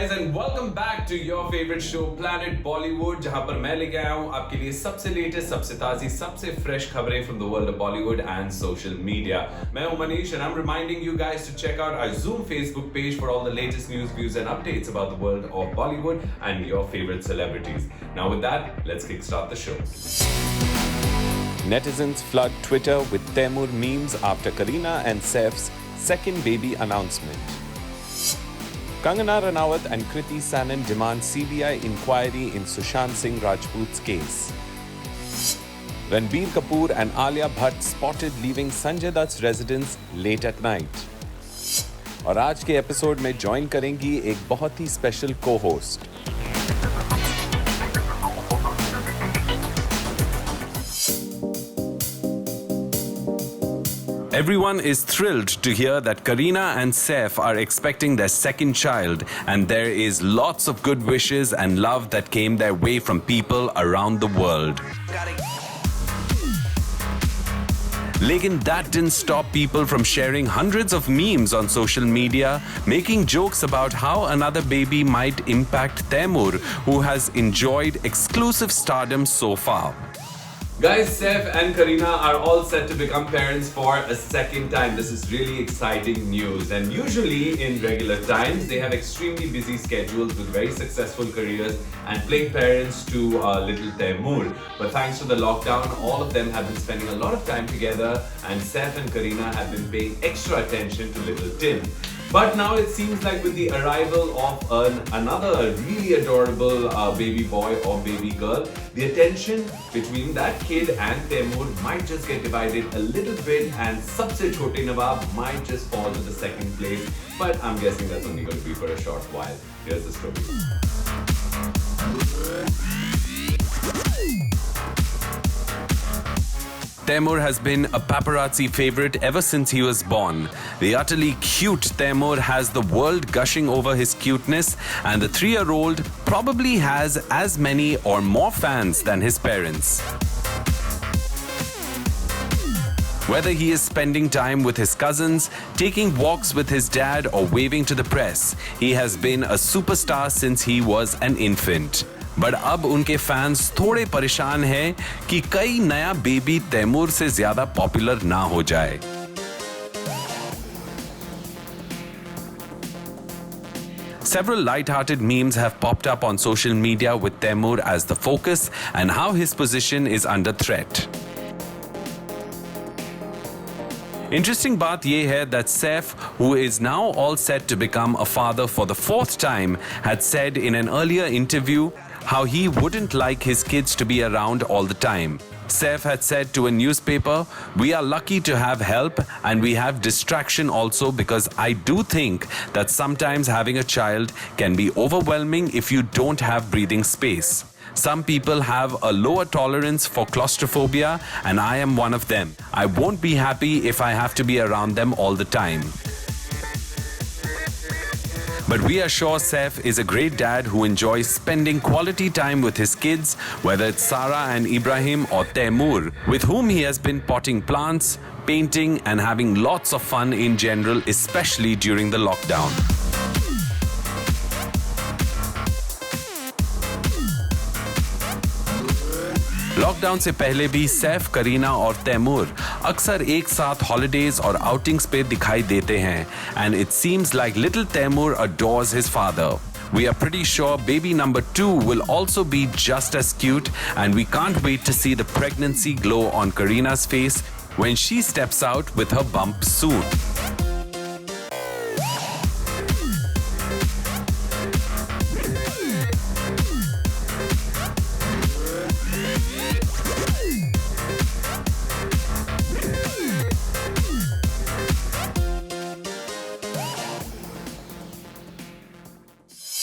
guys and welcome back to your favorite show Planet Bollywood जहां पर मैं लेके आया हूं आपके लिए सबसे लेटेस्ट, सबसे ताजी, सबसे फ्रेश खबरें from the world of Bollywood and social media. मैं हूं Manish and I'm reminding you guys to check out our Zoom Facebook page for all the latest news, views and updates about the world of Bollywood and your favorite celebrities. Now with that, let's kickstart the show. Netizens flood Twitter with Taimur memes after Kareena and Saif's second baby announcement. Kangana Ranaut and Kriti Sanon demand CBI inquiry in Sushant Singh Rajput's case. Ranbir Kapoor and Alia Bhatt spotted leaving Sanjay Dutt's residence late at night. और आज के episode में join करेंगी एक बहुत ही special co-host. Everyone is thrilled to hear that Kareena and Saif are expecting their second child, and there is lots of good wishes and love that came their way from people around the world. Lekin that didn't stop people from sharing hundreds of memes on social media, making jokes about how another baby might impact Taimur, who has enjoyed exclusive stardom so far. Guys, Saif and Kareena are all set to become parents for a second time. This is really exciting news. And usually in regular times, they have extremely busy schedules with very successful careers and playing parents to little Taimur. But thanks to the lockdown, all of them have been spending a lot of time together and Saif and Kareena have been paying extra attention to little Tim. But now it seems like with the arrival of another really adorable baby boy or baby girl, the attention between that kid and Taimur might just get divided a little bit and Sabse Chote Nawab might just fall to the second place. But I'm guessing that's only going to be for a short while. Here's the story. Taimur has been a paparazzi favorite ever since he was born. The utterly cute Taimur has the world gushing over his cuteness, and the 3-year-old probably has as many or more fans than his parents. Whether he is spending time with his cousins, taking walks with his dad, or waving to the press, he has been a superstar since he was an infant. But अब उनके fans थोड़े परेशान हैं कि कई नया baby Taimur से ज्यादा पॉपुलर ना हो जाए. Several light-hearted memes have popped up on social media with Taimur as the focus and how his position is under threat. Interesting बात ये है that Saif, who is now all set to become a father for the 4th time, had said in an earlier interview how he wouldn't like his kids to be around all the time. Saif had said to a newspaper, "We are lucky to have help and we have distraction also because I do think that sometimes having a child can be overwhelming if you don't have breathing space. Some people have a lower tolerance for claustrophobia and I am one of them. I won't be happy if I have to be around them all the time." But we are sure Saif is a great dad who enjoys spending quality time with his kids, whether it's Sara and Ibrahim or Taimur, with whom he has been potting plants, painting and having lots of fun in general, especially during the lockdown. Lockdown से पहले भी सैफ, करीना और तैमूर अक्सर एक साथ holidays और outings पे दिखाई देते हैं and it seems like little Taimur adores his father. We are pretty sure baby number 2 will also be just as cute and we can't wait to see the pregnancy glow on Kareena's face when she steps out with her bump soon.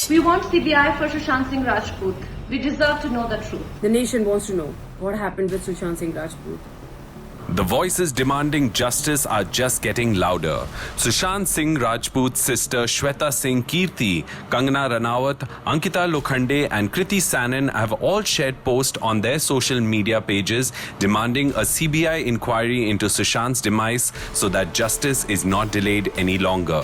We want CBI for Sushant Singh Rajput. We deserve to know the truth. The nation wants to know what happened with Sushant Singh Rajput. The voices demanding justice are just getting louder. Sushant Singh Rajput's sister Shweta Singh Kirti, Kangana Ranaut, Ankita Lokhande and Kriti Sanon have all shared posts on their social media pages demanding a CBI inquiry into Sushant's demise so that justice is not delayed any longer.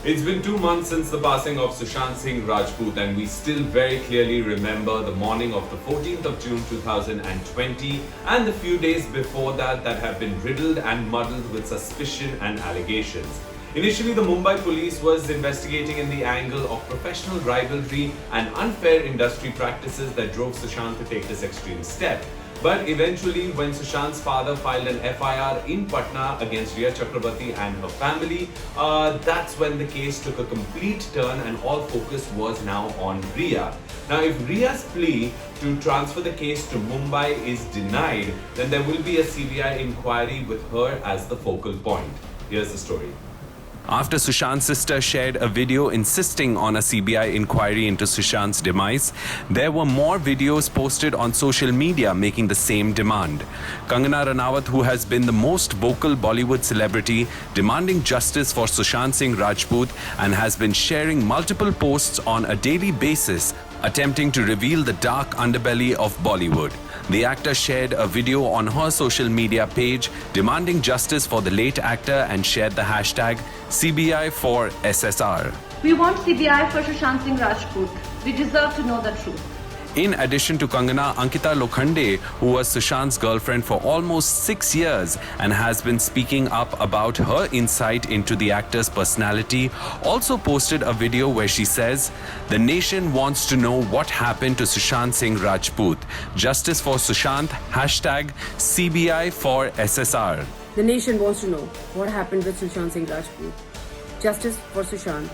It's been 2 months since the passing of Sushant Singh Rajput, and we still very clearly remember the morning of the 14th of June 2020 and the few days before that have been riddled and muddled with suspicion and allegations. Initially, the Mumbai police was investigating in the angle of professional rivalry and unfair industry practices that drove Sushant to take this extreme step. But eventually, when Sushant's father filed an FIR in Patna against Rhea Chakrabarti and her family, that's when the case took a complete turn and all focus was now on Rhea. Now, if Rhea's plea to transfer the case to Mumbai is denied, then there will be a CBI inquiry with her as the focal point. Here's the story. After Sushant's sister shared a video insisting on a CBI inquiry into Sushant's demise, there were more videos posted on social media making the same demand. Kangana Ranaut, who has been the most vocal Bollywood celebrity demanding justice for Sushant Singh Rajput and has been sharing multiple posts on a daily basis, attempting to reveal the dark underbelly of Bollywood. The actor shared a video on her social media page demanding justice for the late actor and shared the hashtag CBI for SSR. We want CBI for Sushant Singh Rajput. We deserve to know the truth. In addition to Kangana, Ankita Lokhande, who was Sushant's girlfriend for almost 6 years and has been speaking up about her insight into the actor's personality, also posted a video where she says, "The nation wants to know what happened to Sushant Singh Rajput. Justice for Sushant, hashtag CBI for SSR." The nation wants to know what happened with Sushant Singh Rajput. Justice for Sushant.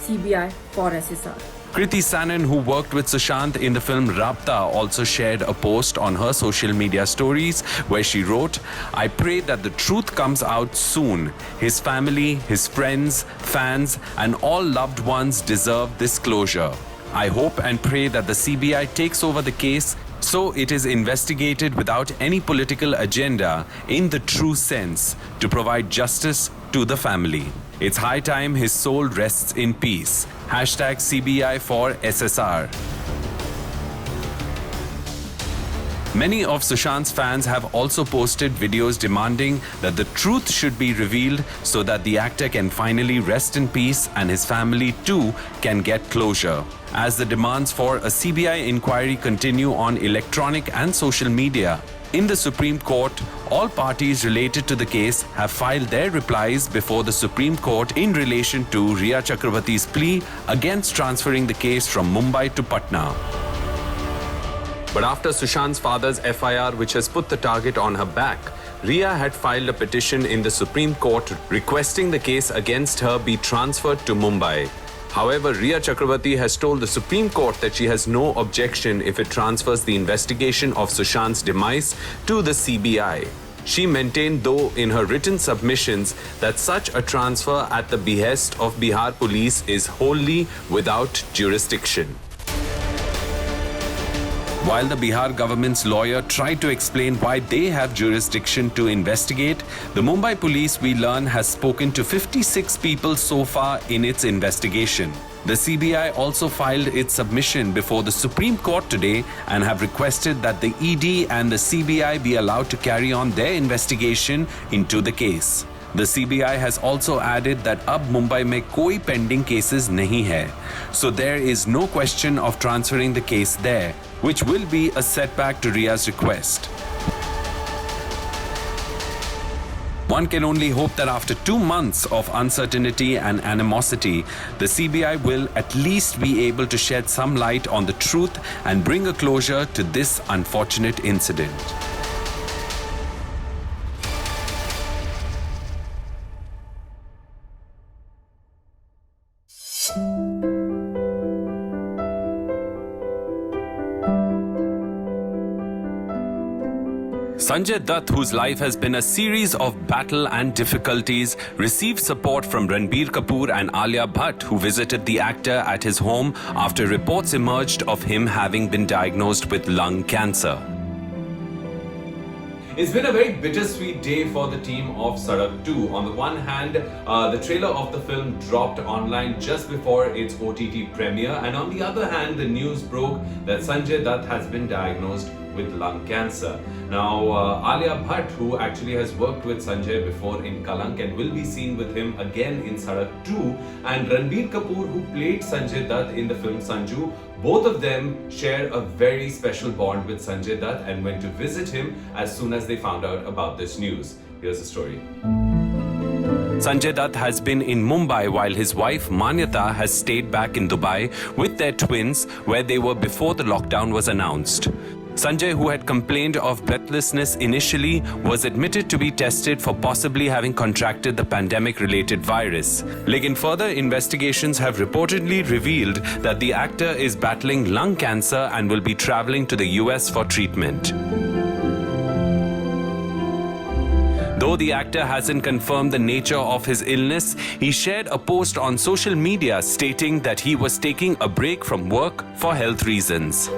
CBI for SSR. Kriti Sanon, who worked with Sushant in the film Rabta, also shared a post on her social media stories where she wrote, "I pray that the truth comes out soon. His family, his friends, fans, and all loved ones deserve this closure. I hope and pray that the CBI takes over the case so it is investigated without any political agenda in the true sense to provide justice to the family. It's high time his soul rests in peace. Hashtag CBI for SSR." Many of Sushant's fans have also posted videos demanding that the truth should be revealed so that the actor can finally rest in peace and his family too can get closure. As the demands for a CBI inquiry continue on electronic and social media, in the Supreme Court, all parties related to the case have filed their replies before the Supreme Court in relation to Rhea Chakrabarti's plea against transferring the case from Mumbai to Patna. But after Sushant's father's FIR, which has put the target on her back, Rhea had filed a petition in the Supreme Court requesting the case against her be transferred to Mumbai. However, Rhea Chakrabarti has told the Supreme Court that she has no objection if it transfers the investigation of Sushant's demise to the CBI. She maintained, though, in her written submissions that such a transfer at the behest of Bihar police is wholly without jurisdiction. While the Bihar government's lawyer tried to explain why they have jurisdiction to investigate, the Mumbai police, we learn, has spoken to 56 people so far in its investigation. The CBI also filed its submission before the Supreme Court today and have requested that the ED and the CBI be allowed to carry on their investigation into the case. The CBI has also added that अब मुंबई में कोई pending cases नहीं है, so there is no question of transferring the case there, which will be a setback to Rhea's request. One can only hope that after 2 months of uncertainty and animosity, the CBI will at least be able to shed some light on the truth and bring a closure to this unfortunate incident. Sanjay Dutt, whose life has been a series of battle and difficulties, received support from Ranbir Kapoor and Alia Bhatt, who visited the actor at his home after reports emerged of him having been diagnosed with lung cancer. It's been a very bittersweet day for the team of Sadak 2. On the one hand, the trailer of the film dropped online just before its OTT premiere, and on the other hand, the news broke that Sanjay Dutt has been diagnosed with lung cancer. Now, Alia Bhatt, who actually has worked with Sanjay before in Kalank and will be seen with him again in Sadak 2, and Ranbir Kapoor, who played Sanjay Dutt in the film Sanju, both of them share a very special bond with Sanjay Dutt and went to visit him as soon as they found out about this news. Here's the story. Sanjay Dutt has been in Mumbai while his wife Manyata has stayed back in Dubai with their twins, where they were before the lockdown was announced. Sanjay, who had complained of breathlessness initially, was admitted to be tested for possibly having contracted the pandemic-related virus. Lekin further investigations have reportedly revealed that the actor is battling lung cancer and will be traveling to the US for treatment. Though the actor hasn't confirmed the nature of his illness, he shared a post on social media stating that he was taking a break from work for health reasons.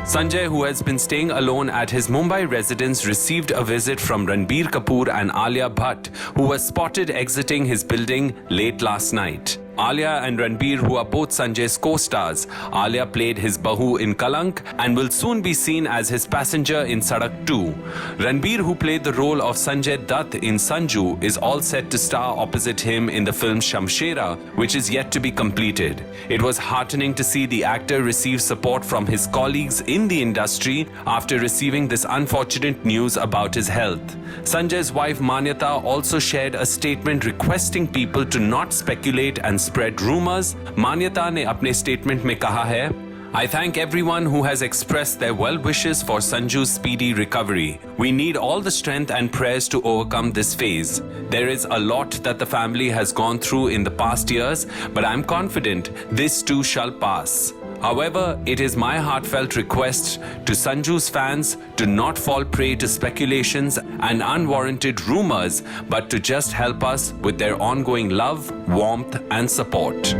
Sanjay, who has been staying alone at his Mumbai residence, received a visit from Ranbir Kapoor and Alia Bhatt, who was spotted exiting his building late last night. Alia and Ranbir, who are both Sanjay's co-stars. Alia played his Bahu in Kalank and will soon be seen as his passenger in Sadak 2. Ranbir, who played the role of Sanjay Dutt in Sanju, is all set to star opposite him in the film Shamshera, which is yet to be completed. It was heartening to see the actor receive support from his colleagues in the industry after receiving this unfortunate news about his health. Sanjay's wife Manyata also shared a statement requesting people to not speculate and spread rumors. Manyata ने अपने statement में कहा है, I thank everyone who has expressed their well wishes for Sanju's speedy recovery. We need all the strength and prayers to overcome this phase. There is a lot that the family has gone through in the past years, but I'm confident this too shall pass. However, it is my heartfelt request to Sanju's fans to not fall prey to speculations and unwarranted rumors, but to just help us with their ongoing love, warmth, and support.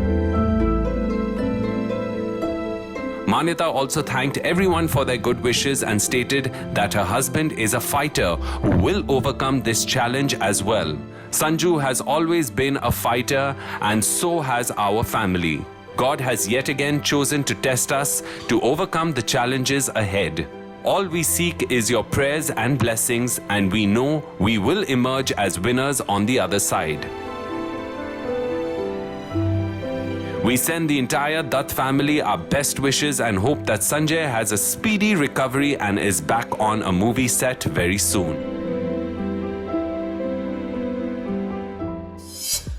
Manyata also thanked everyone for their good wishes and stated that her husband is a fighter who will overcome this challenge as well. Sanju has always been a fighter, and so has our family. God has yet again chosen to test us to overcome the challenges ahead. All we seek is your prayers and blessings, and we know we will emerge as winners on the other side. We send the entire Dutt family our best wishes and hope that Sanjay has a speedy recovery and is back on a movie set very soon.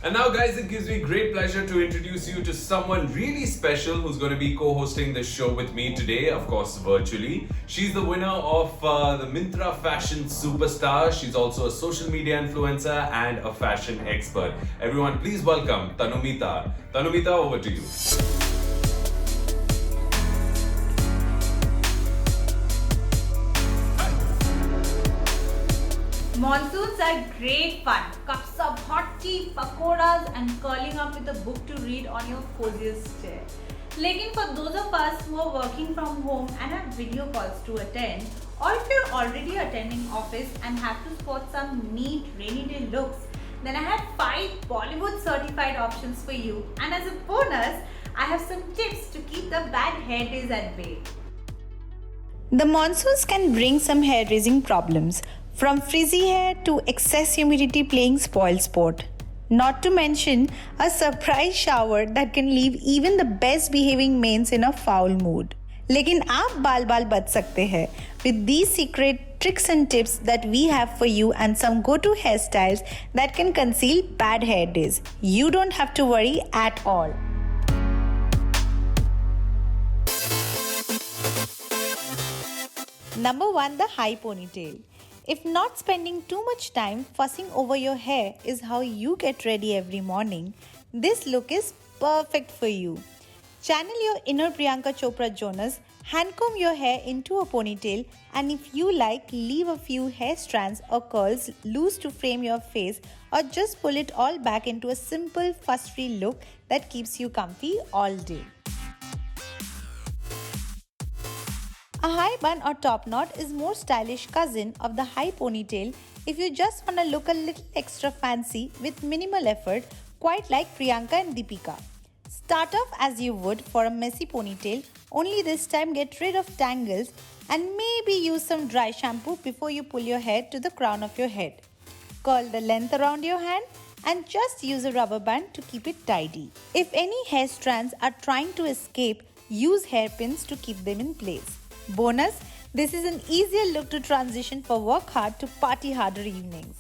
And now, guys, it gives me great pleasure to introduce you to someone really special who's going to be co-hosting this show with me today, of course, virtually. She's the winner of the Myntra Fashion Superstar. She's also a social media influencer and a fashion expert. Everyone, please welcome Tanumita. Tanumita, over to you. Monsoons are great fun. Cups of hot tea, pakoras and curling up with a book to read on your coziest chair. Lekin for those of us who are working from home and have video calls to attend, or if you're already attending office and have to spot some neat rainy day looks, then I have 5 Bollywood certified options for you, and as a bonus, I have some tips to keep the bad hair days at bay. The monsoons can bring some hair raising problems, from frizzy hair to excess humidity playing spoil sport. Not to mention a surprise shower that can leave even the best behaving mains in a foul mood. लेकिन आप बाल बच सकते हैं with these secret tricks and tips that we have for you and some go-to hairstyles that can conceal bad hair days. You don't have to worry at all. Number 1, the high ponytail. If not spending too much time fussing over your hair is how you get ready every morning, this look is perfect for you. Channel your inner Priyanka Chopra Jonas, handcomb your hair into a ponytail, and if you like, leave a few hair strands or curls loose to frame your face, or just pull it all back into a simple fuss-free look that keeps you comfy all day. A high bun or top knot is more stylish cousin of the high ponytail if you just want to look a little extra fancy with minimal effort, quite like Priyanka and Deepika. Start off as you would for a messy ponytail only this time get rid of tangles and maybe use some dry shampoo before you pull your hair to the crown of your head. Curl the length around your hand and just use a rubber band to keep it tidy. If any hair strands are trying to escape, use hairpins to keep them in place. Bonus, this is an easier look to transition for work hard to party harder evenings.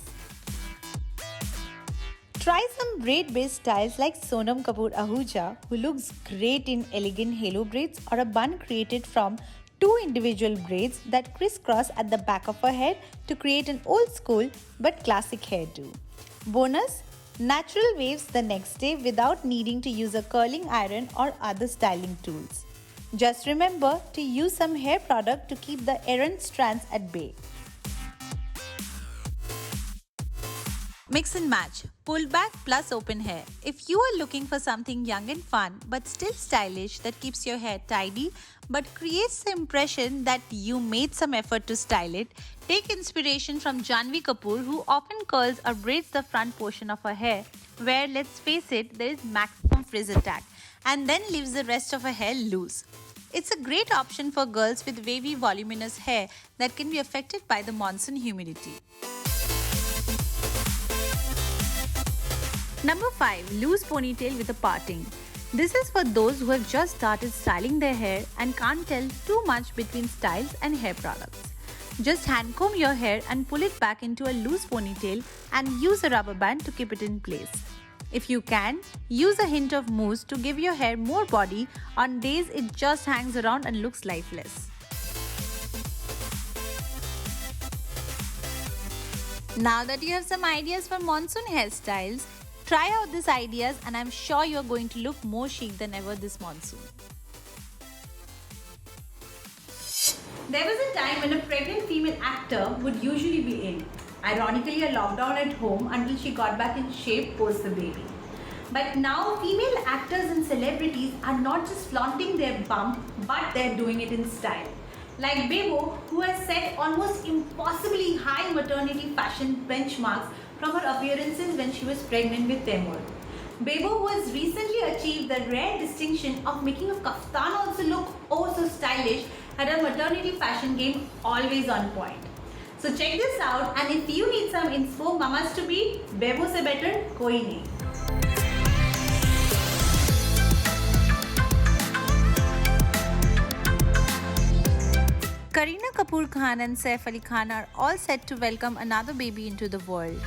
Try some braid-based styles like Sonam Kapoor Ahuja, who looks great in elegant halo braids, or a bun created from 2 individual braids that crisscross at the back of her head to create an old school but classic hairdo. Bonus, natural waves the next day without needing to use a curling iron or other styling tools. Just remember to use some hair product to keep the errant strands at bay. Mix and match. Pull back plus open hair. If you are looking for something young and fun but still stylish that keeps your hair tidy but creates the impression that you made some effort to style it, take inspiration from Janhvi Kapoor, who often curls or braids the front portion of her hair where, let's face it, there is maximum frizz attack, and then leaves the rest of her hair loose. It's a great option for girls with wavy voluminous hair that can be affected by the monsoon humidity. Number 5. Loose ponytail with a parting. This is for those who have just started styling their hair and can't tell too much between styles and hair products. Just hand comb your hair and pull it back into a loose ponytail and use a rubber band to keep it in place. If you can, use a hint of mousse to give your hair more body on days it just hangs around and looks lifeless. Now that you have some ideas for monsoon hairstyles, try out these ideas and I'm sure you're going to look more chic than ever this monsoon. There was a time when a pregnant female actor would usually be in. Ironically, a lockdown at home until she got back in shape post the baby. But now female actors and celebrities are not just flaunting their bump, but they're doing it in style. Like Bebo, who has set almost impossibly high maternity fashion benchmarks from her appearances when she was pregnant with Taimur. Bebo, who has recently achieved the rare distinction of making a kaftan also look oh so stylish, had her maternity fashion game always on point. So check this out, and if you need some inspo mamas to be, Bebo se better koi nahi. Kareena Kapoor Khan and Saif Ali Khan are all set to welcome another baby into the world.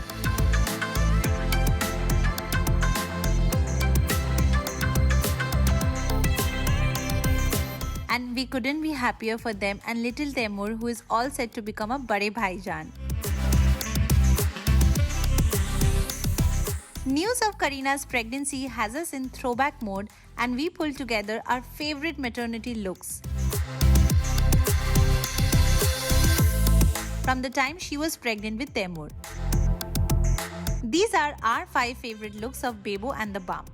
And we couldn't be happier for them and little Taimur, who is all set to become a Bade Bhaijan. News of Kareena's pregnancy has us in throwback mode, and we pulled together our favorite maternity looks from the time she was pregnant with Taimur. These are our 5 favorite looks of Bebo and the bump.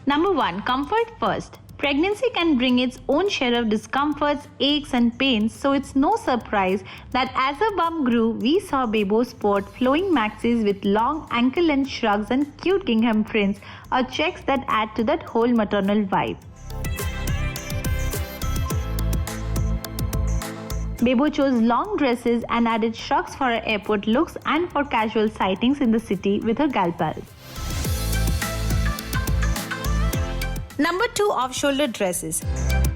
Number 1. Comfort first. Pregnancy can bring its own share of discomforts, aches and pains, so it's no surprise that as her bum grew, we saw Bebo sport flowing maxis with long ankle-length shrugs and cute gingham prints, or checks that add to that whole maternal vibe. Bebo chose long dresses and added shrugs for her airport looks and for casual sightings in the city with her gal pals. Number 2. Off-shoulder dresses.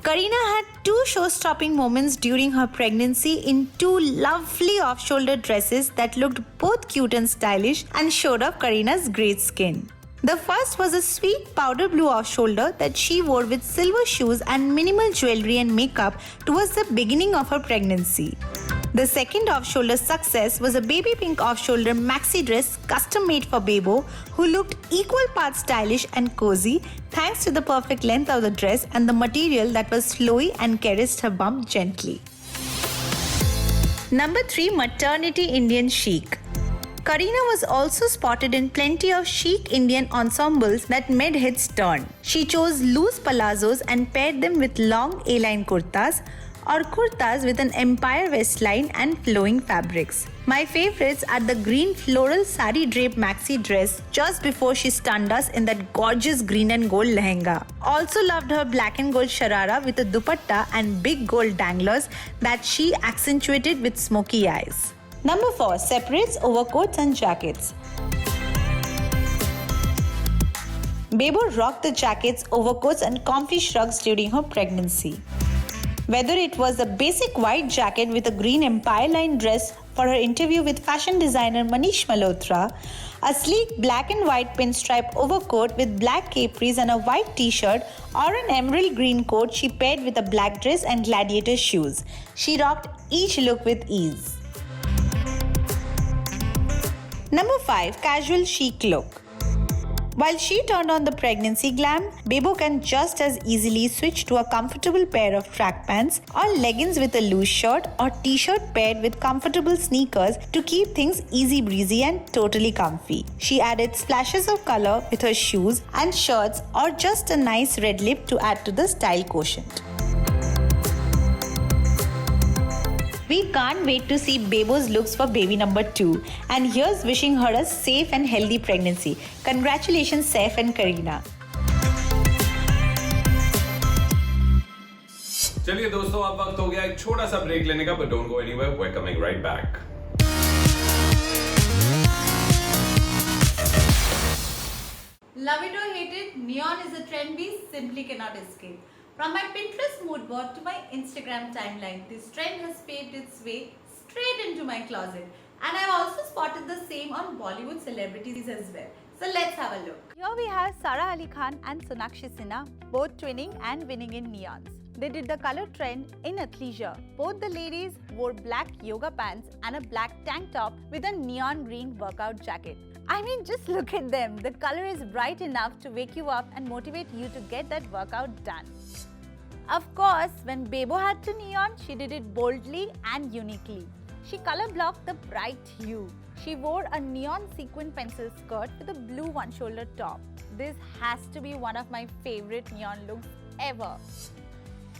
Kareena had 2 show-stopping moments during her pregnancy in 2 lovely off-shoulder dresses that looked both cute and stylish and showed off Kareena's great skin. The first was a sweet powder blue off-shoulder that she wore with silver shoes and minimal jewelry and makeup towards the beginning of her pregnancy. The second off-shoulder success was a baby pink off-shoulder maxi dress custom made for Bebo, who looked equal parts stylish and cozy thanks to the perfect length of the dress and the material that was flowy and caressed her bump gently. Number 3. Maternity Indian chic. Kareena was also spotted in plenty of chic Indian ensembles that made heads turn. She chose loose palazzos and paired them with long A-line kurtas, or kurtas with an empire waistline and flowing fabrics. My favorites are the green floral sari drape maxi dress just before she stunned us in that gorgeous green and gold lehenga. Also loved her black and gold sharara with a dupatta and big gold danglers that she accentuated with smoky eyes. Number 4. Separates overcoats and jackets. Bebo rocked the jackets, overcoats and comfy shrugs during her pregnancy. Whether it was a basic white jacket with a green empire line dress for her interview with fashion designer Manish Malhotra, a sleek black and white pinstripe overcoat with black capris and a white t-shirt, or an emerald green coat she paired with a black dress and gladiator shoes, she rocked each look with ease. Number 5. Casual chic look. While she turned on the pregnancy glam, Bebo can just as easily switch to a comfortable pair of track pants or leggings with a loose shirt or t-shirt paired with comfortable sneakers to keep things easy breezy and totally comfy. She added splashes of color with her shoes and shirts or just a nice red lip to add to the style quotient. We can't wait to see Bebo's looks for baby number 2, and here's wishing her a safe and healthy pregnancy. Congratulations Saif and Kareena. चलिए दोस्तों, अब वक्त हो गया एक छोटा सा break लेने का, but don't go anywhere, we're coming right back. Love it or hate it, neon is a trend we simply cannot escape. From my Pinterest mood board to my Instagram timeline, this trend has paved its way straight into my closet. And I've also spotted the same on Bollywood celebrities as well. So let's have a look. Here we have Sara Ali Khan and Sonakshi Sinha, both twinning and winning in neons. They did the color trend in athleisure. Both the ladies wore black yoga pants and a black tank top with a neon green workout jacket. I mean, just look at them. The color is bright enough to wake you up and motivate you to get that workout done. Of course, when Bebo had to neon, she did it boldly and uniquely. She color blocked the bright hue. She wore a neon sequin pencil skirt with a blue one-shoulder top. This has to be one of my favorite neon looks ever.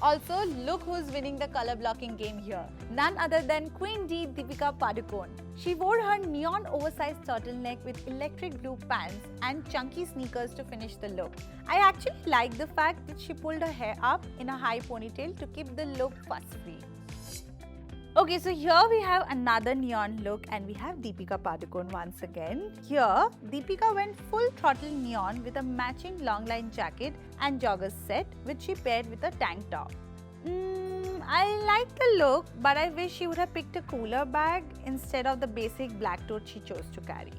Also, look who's winning the color blocking game here. None other than Queen D Deepika Padukone. She wore her neon oversized turtleneck with electric blue pants and chunky sneakers to finish the look. I actually like the fact that she pulled her hair up in a high ponytail to keep the look fuss-free. Okay, so here we have another neon look and we have Deepika Padukone once again. Here, Deepika went full throttle neon with a matching long line jacket and joggers set, which she paired with a tank top. I like the look, but I wish she would have picked a cooler bag instead of the basic black tote she chose to carry.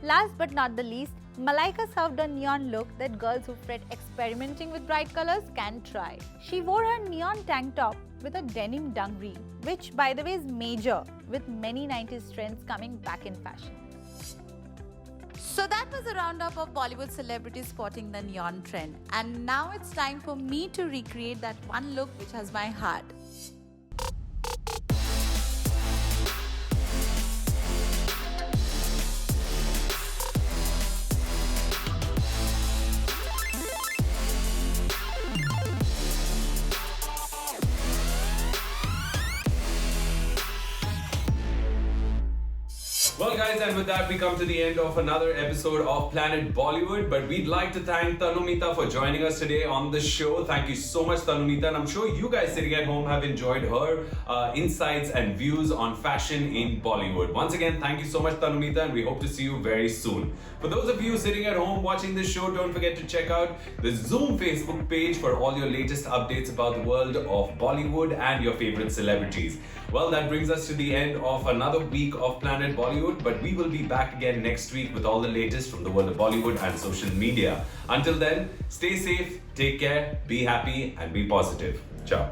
Last but not the least, Malaika served a neon look that girls who fret experimenting with bright colors can try. She wore her neon tank top with a denim dungaree, which by the way is major, with many 90s trends coming back in fashion. So that was a roundup of Bollywood celebrities spotting the neon trend. And now it's time for me to recreate that one look which has my heart. Well guys, and with that we come to the end of another episode of Planet Bollywood, but we'd like to thank Tanumita for joining us today on the show. Thank you so much, Tanumita, and I'm sure you guys sitting at home have enjoyed her insights and views on fashion in Bollywood. Once again, thank you so much, Tanumita, and we hope to see you very soon. For those of you sitting at home watching this show, don't forget to check out the Zoom Facebook page for all your latest updates about the world of Bollywood and your favorite celebrities. Well, that brings us to the end of another week of Planet Bollywood, but we will be back again next week with all the latest from the world of Bollywood and social media. Until then, stay safe, take care, be happy, and be positive. Ciao.